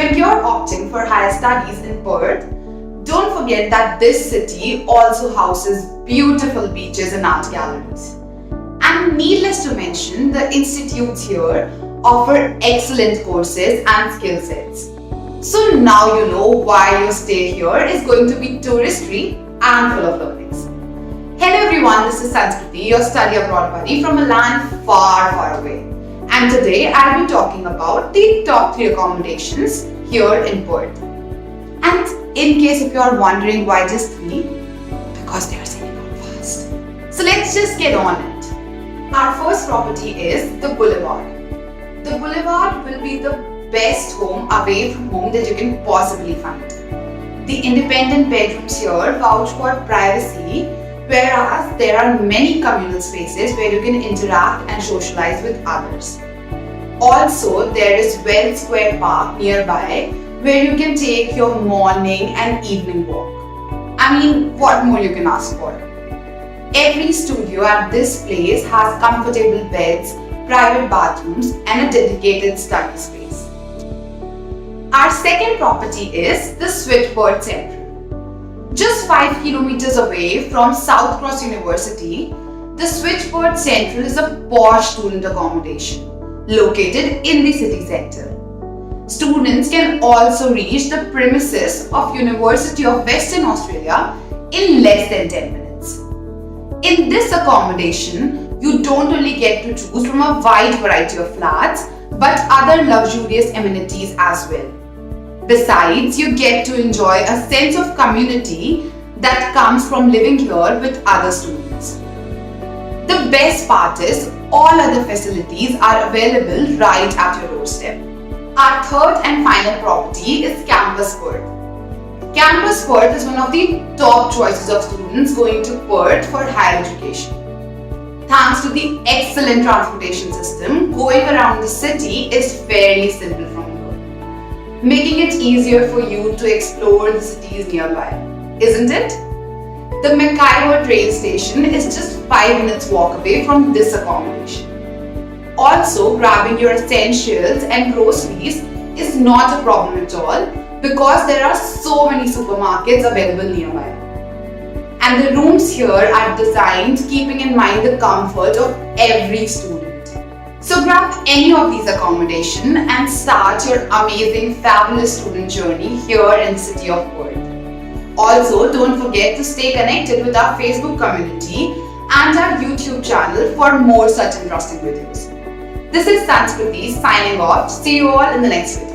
if you're opting for higher studies in Perth, don't forget that this city also houses beautiful beaches and art galleries. And needless to mention, the institutes here offer excellent courses and skill sets. So now you know why your stay here is going to be tourist-free and full of learnings. Hello everyone, this is Sanskriti, your study abroad buddy from a land far, far away. And today I'll be talking about the top 3 accommodations here in Perth. And in case if you're wondering why just 3, because they are selling out fast. So let's just get on it. Our first property is the Boulevard. The Boulevard will be the best home away from home that you can possibly find. The independent bedrooms here vouch for privacy, whereas there are many communal spaces where you can interact and socialize with others. Also, there is Well Square Park nearby where you can take your morning and evening walk. I mean, what more you can ask for? Every studio at this place has comfortable beds, private bathrooms and a dedicated study space. Our second property is the Switchboard Central. Just 5 kilometers away from South Cross University, the Switchboard Central is a posh student accommodation located in the city centre. Students can also reach the premises of University of Western Australia in less than 10 minutes. In this accommodation, you don't only get to choose from a wide variety of flats, but other luxurious amenities as well. Besides, you get to enjoy a sense of community that comes from living here with other students. The best part is all other facilities are available right at your doorstep. Our third and final property is Campus Perth. Campus Perth is one of the top choices of students going to Perth for higher education. Thanks to the excellent transportation system, going around the city is fairly simple from here, making it easier for you to explore the cities nearby, isn't it? The Mackay train station is just 5 minutes walk away from this accommodation. Also, grabbing your essentials and groceries is not a problem at all because there are so many supermarkets available nearby. And the rooms here are designed keeping in mind the comfort of every student. So grab any of these accommodations and start your amazing, fabulous student journey here in the city of Perth. Also, don't forget to stay connected with our Facebook community and our YouTube channel for more such interesting videos. This is Sanskriti signing off. See you all in the next video.